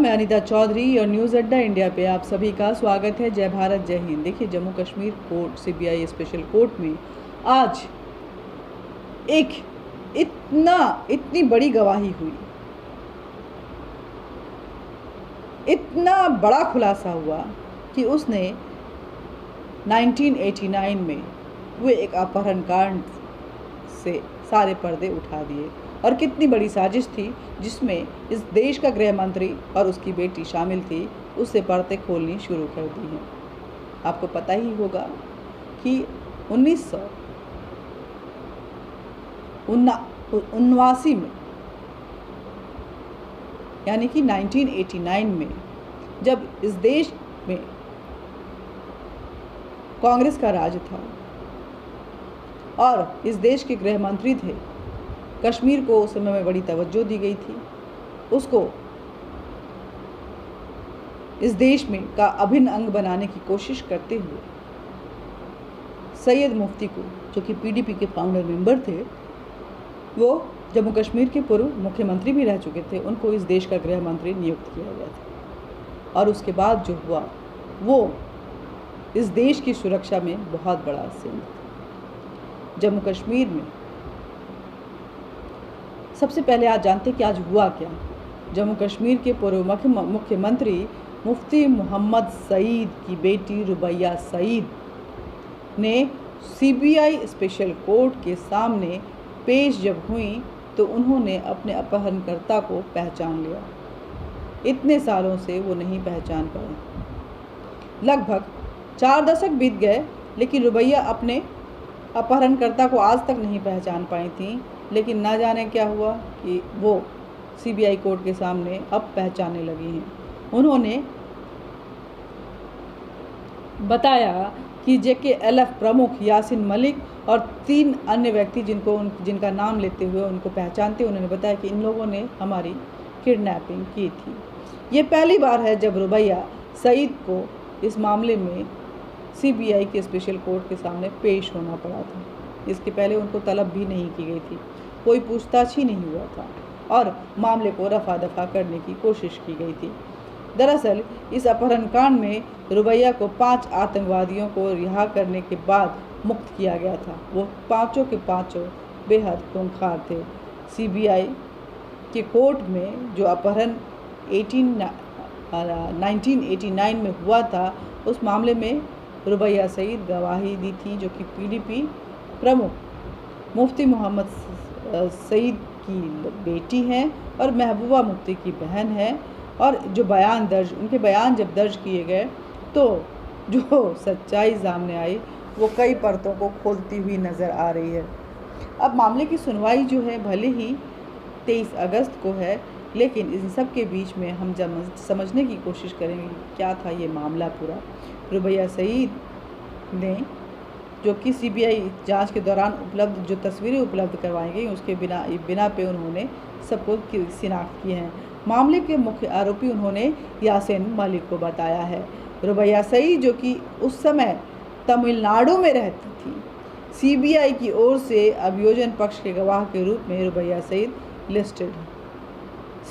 मैं अनीता चौधरी और न्यूज़ अड्डा इंडिया पे आप सभी का स्वागत है। जय भारत जय हिंद। देखिए, Jammu Kashmir court CBI special court में आज एक इतनी बड़ी गवाही हुई, इतना बड़ा खुलासा हुआ कि उसने 1989 में हुए एक अपहरण कांड से सारे पर्दे उठा दिए। और कितनी बड़ी साजिश थी जिसमें इस देश का गृह मंत्री और उसकी बेटी शामिल थी, उससे पर्दे खोलनी शुरू कर दी हैं। आपको पता ही होगा कि 1979 में, यानी कि 1989 में, जब इस देश में कांग्रेस का राज था और इस देश के गृह मंत्री थे, कश्मीर को उस समय में बड़ी तवज्जो दी गई थी। उसको इस देश में का अभिन्न अंग बनाने की कोशिश करते हुए सैयद मुफ्ती को, जो कि पीडीपी के फाउंडर मेंबर थे, वो जम्मू कश्मीर के पूर्व मुख्यमंत्री भी रह चुके थे, उनको इस देश का गृह मंत्री नियुक्त किया गया था। और उसके बाद जो हुआ वो इस देश की सुरक्षा में बहुत बड़ा सिंह। जम्मू कश्मीर में सबसे पहले आज जानते कि आज हुआ क्या। जम्मू कश्मीर के पूर्व मुख्यमंत्री मुफ्ती मोहम्मद सईद की बेटी रुबैया सईद ने सीबीआई स्पेशल कोर्ट के सामने पेश जब हुई तो उन्होंने अपने अपहरणकर्ता को पहचान लिया। इतने सालों से वो नहीं पहचान पाए। लगभग 4 दशक बीत गए, लेकिन रुबैया अपने अपहरणकर्ता को आज तक नहीं पहचान पाई थी। लेकिन ना जाने क्या हुआ कि वो सीबीआई कोर्ट के सामने अब पहचानने लगी हैं। उन्होंने बताया कि JKLF प्रमुख यासिन मलिक और 3 अन्य व्यक्ति जिनका नाम लेते हुए उनको पहचानते, उन्होंने बताया कि इन लोगों ने हमारी किडनैपिंग की थी। ये पहली बार है जब रुबैया सईद को इस मामले में सीबीआई के स्पेशल कोर्ट के सामने पेश होना पड़ा था। इसके पहले उनको तलब भी नहीं की गई थी, कोई पूछताछ ही नहीं हुआ था और मामले को रफा दफा करने की कोशिश की गई थी। दरअसल इस अपहरण कांड में रुबैया को 5 आतंकवादियों को रिहा करने के बाद मुक्त किया गया था। वो पाँचों के पाँचों बेहद खूंखार थे। सीबीआई के कोर्ट में जो अपहरण 1989 में हुआ था, उस मामले में रुबैया सईद गवाही दी थी, जो कि पीडीपी प्रमुख मुफ्ती मोहम्मद सईद की बेटी हैं और महबूबा मुफ्ती की बहन है। और जो उनके बयान जब दर्ज किए गए तो जो सच्चाई सामने आई वो कई परतों को खोलती हुई नज़र आ रही है। अब मामले की सुनवाई जो है भले ही 23 अगस्त को है, लेकिन इन सब के बीच में हम समझने की कोशिश करेंगे क्या था ये मामला पूरा। रुबैया सईद ने, जो कि सीबीआई जांच के दौरान जो तस्वीरें उपलब्ध करवाई गई, उसके बिना पे उन्होंने सबको शिनाख्त किए हैं। मामले के मुख्य आरोपी उन्होंने यासिन मलिक को बताया है। रुबैया सईद, जो कि उस समय तमिलनाडु में रहती थी, सीबीआई की ओर से अभियोजन पक्ष के गवाह के रूप में रुबैया सईद लिस्टेड है।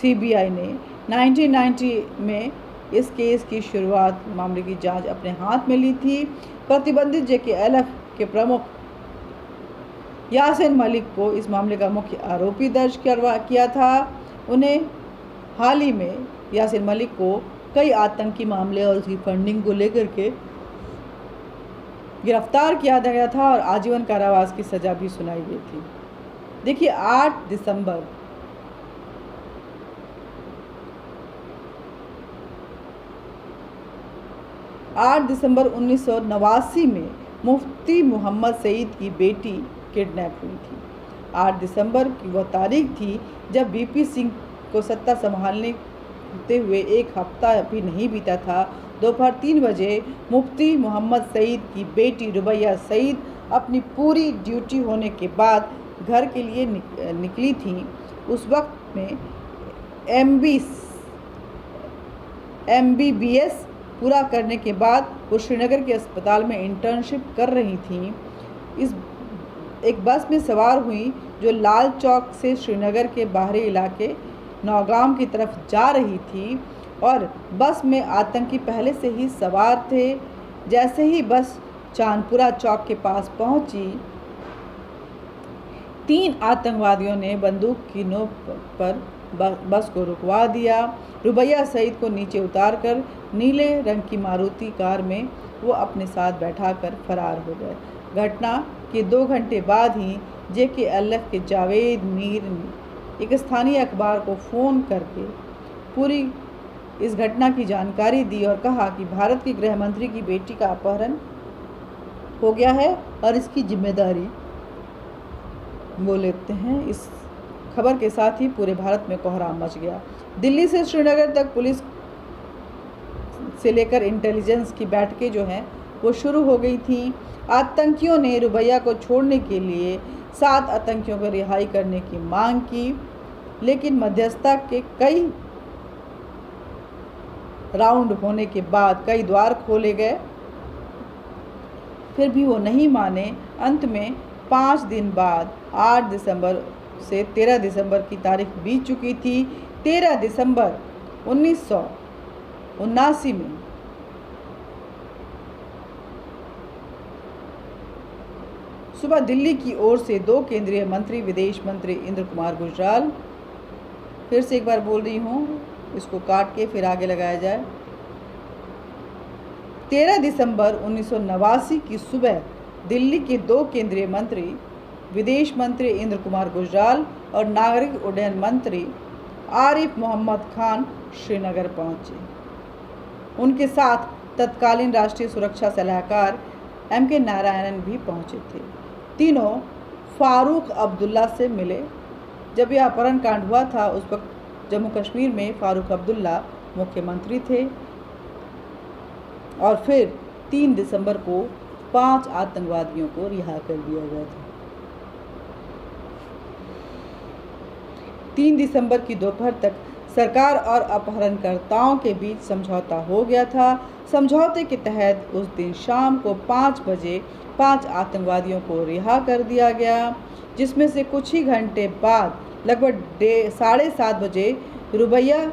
सीबीआई ने 1990 में इस केस की शुरुआत, मामले की जांच अपने हाथ में ली थी। प्रतिबंधित JKLF के प्रमुख यासिन मलिक को इस मामले का मुख्य आरोपी दर्ज किया था। उन्हें हाल ही में यासिन मलिक को कई आतंकी मामले और उसकी फंडिंग को लेकर के गिरफ्तार किया गया था और आजीवन कारावास की सज़ा भी सुनाई गई थी। देखिए, 8 दिसंबर 1989 में मुफ्ती मोहम्मद सईद की बेटी किडनैप हुई थी। 8 दिसंबर की वह तारीख थी जब VP सिंह को सत्ता संभालने हुए 1 हफ्ता भी नहीं बीता था। दोपहर 3 बजे मुफ्ती मोहम्मद सईद की बेटी रुबैया सईद अपनी पूरी ड्यूटी होने के बाद घर के लिए निकली थी। उस वक्त में MBBS पूरा करने के बाद वो श्रीनगर के अस्पताल में इंटर्नशिप कर रही थी। एक बस में सवार हुई जो लाल चौक से श्रीनगर के बाहरी इलाके नौगाम की तरफ जा रही थी। और बस में आतंकी पहले से ही सवार थे। जैसे ही बस चांदपुरा चौक के पास पहुंची, 3 आतंकवादियों ने बंदूक की नोक पर बस को रुकवा दिया। रुबैया सईद को नीचे उतारकर नीले रंग की मारुति कार में वो अपने साथ बैठाकर फरार हो गए। घटना के 2 घंटे बाद ही JKLF के जावेद मीर ने एक स्थानीय अखबार को फ़ोन करके पूरी इस घटना की जानकारी दी और कहा कि भारत के गृह मंत्री की बेटी का अपहरण हो गया है और इसकी जिम्मेदारी वो लेते हैं। इस खबर के साथ ही पूरे भारत में कोहराम मच गया। दिल्ली से श्रीनगर तक पुलिस से लेकर इंटेलिजेंस की बैठकें जो हैं वो शुरू हो गई थी। आतंकियों ने रुबैया को छोड़ने के लिए 7 आतंकियों को रिहाई करने की मांग की, लेकिन मध्यस्थता के कई राउंड होने के बाद कई द्वार खोले गए, फिर भी वो नहीं माने। अंत में 5 दिन बाद 8 दिसंबर से 13 दिसंबर की तारीख बीत चुकी थी। 13 दिसंबर 1979 में सुबह दिल्ली की ओर से 2 केंद्रीय मंत्री, विदेश मंत्री इंद्र कुमार गुजराल, फिर से एक बार बोल रही हूँ, इसको काट के फिर आगे लगाया जाए। 13 दिसंबर 1989 की सुबह दिल्ली के 2 केंद्रीय मंत्री, विदेश मंत्री इंद्र कुमार गुजराल और नागरिक उड्डयन मंत्री आरिफ मोहम्मद खान श्रीनगर पहुंचे। उनके साथ तत्कालीन राष्ट्रीय सुरक्षा सलाहकार MK नारायणन भी पहुंचे थे। तीनों फारूक अब्दुल्ला से मिले। जब यह अपहरण कांड हुआ था उस वक्त जम्मू कश्मीर में फारूक अब्दुल्ला मुख्यमंत्री थे और फिर 3 दिसंबर को 5 आतंकवादियों को रिहा कर दिया गया था। 3 दिसंबर की दोपहर तक सरकार और अपहरणकर्ताओं के बीच समझौता हो गया था। समझौते के तहत उस दिन शाम को 5 बजे 5 आतंकवादियों को रिहा कर दिया गया, जिसमें से कुछ ही घंटे बाद लगभग 7:30 बजे रुबैया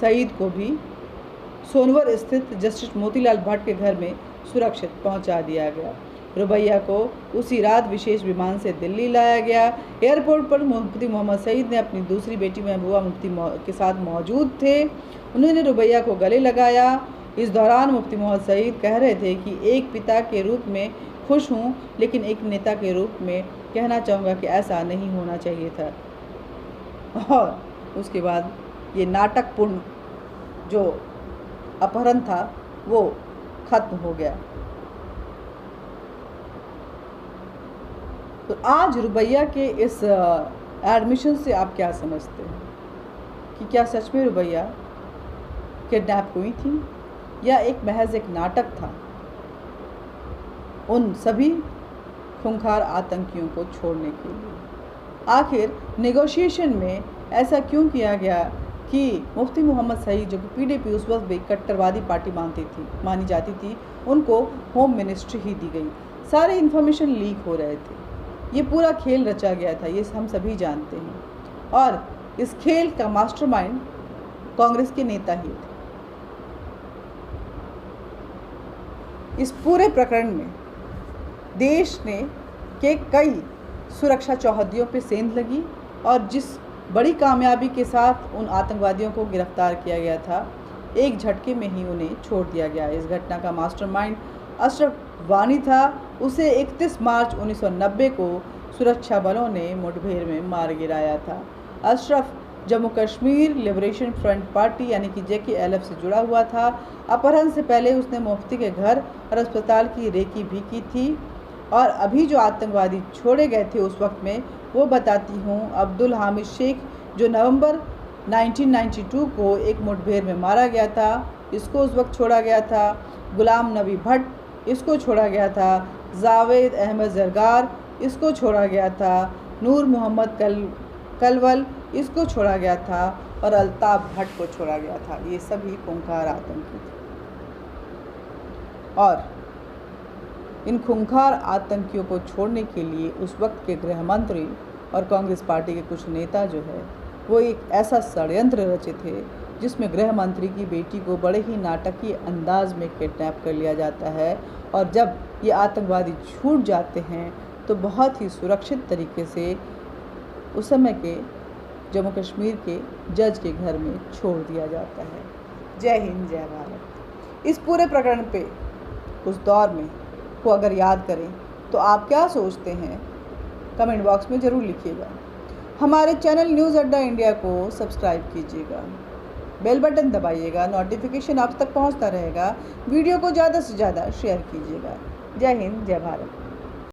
सईद को भी सोनवर स्थित जस्टिस मोतीलाल भट्ट के घर में सुरक्षित पहुंचा दिया गया। रुबैया को उसी रात विशेष विमान से दिल्ली लाया गया। एयरपोर्ट पर मुफ्ती मोहम्मद सईद ने अपनी दूसरी बेटी महबूबा मुफ्ती के साथ मौजूद थे। उन्होंने रुबैया को गले लगाया। इस दौरान मुफ्ती मोहम्मद सईद कह रहे थे कि एक पिता के रूप में खुश हूँ, लेकिन एक नेता के रूप में कहना चाहूँगा कि ऐसा नहीं होना चाहिए था। और उसके बाद ये नाटकपूर्ण जो अपहरण था वो खत्म हो गया। तो आज रुबैया के इस एडमिशन से आप क्या समझते हैं कि क्या सच में रुबैया किडनैप हुई थी या एक महज एक नाटक था उन सभी खूंखार आतंकियों को छोड़ने के लिए? आखिर नेगोशिएशन में ऐसा क्यों किया गया कि मुफ्ती मोहम्मद सईद, जो कि PDP उस वक्त भी कट्टरवादी पार्टी मानी जाती थी, उनको होम मिनिस्ट्री ही दी गई? सारे इन्फॉर्मेशन लीक हो रहे थे। ये पूरा खेल रचा गया था, ये हम सभी जानते हैं। और इस खेल का मास्टरमाइंड कांग्रेस के नेता ही थे। इस पूरे प्रकरण में देश ने के कई सुरक्षा चौहद्दियों पे सेंध लगी और जिस बड़ी कामयाबी के साथ उन आतंकवादियों को गिरफ्तार किया गया था, एक झटके में ही उन्हें छोड़ दिया गया। इस घटना का मास्टरमाइंड अशरफ वानी था। उसे 31 मार्च 1990 को सुरक्षा बलों ने मुठभेड़ में मार गिराया था। Ashraf Jammu Kashmir liberation front party यानी कि JKLF से जुड़ा हुआ था। अपहरण से पहले उसने मुफ्ती के घर और अस्पताल की रेकी भी की थी। और अभी जो आतंकवादी छोड़े गए थे उस वक्त में, वो बताती हूँ। अब्दुल हामिद शेख, जो नवंबर 1992 को एक मुठभेड़ में मारा गया था, इसको उस वक्त छोड़ा गया था। गुलाम नबी भट्ट, इसको छोड़ा गया था। जावेद अहमद जरगार, इसको छोड़ा गया था। नूर मोहम्मद कलवल, इसको छोड़ा गया था। और अल्ताफ़ भट्ट को छोड़ा गया था। ये सभी खूंखार आतंकी थे। और इन खूंखार आतंकियों को छोड़ने के लिए उस वक्त के गृह मंत्री और कांग्रेस पार्टी के कुछ नेता जो है वो एक ऐसा षड्यंत्र रचे थे जिसमें गृह मंत्री की बेटी को बड़े ही नाटकीय अंदाज में किडनैप कर लिया जाता है और जब ये आतंकवादी छूट जाते हैं तो बहुत ही सुरक्षित तरीके से उस समय के जम्मू कश्मीर के जज के घर में छोड़ दिया जाता है। जय हिंद, जय भारत। इस पूरे प्रकरण पे उस दौर में को अगर याद करें तो आप क्या सोचते हैं, कमेंट बॉक्स में ज़रूर लिखिएगा। हमारे चैनल न्यूज़ अड्डा इंडिया को सब्सक्राइब कीजिएगा, बेल बटन दबाइएगा, नोटिफिकेशन आप तक पहुंचता रहेगा। वीडियो को ज़्यादा से ज़्यादा शेयर कीजिएगा। जय हिंद, जय भारत।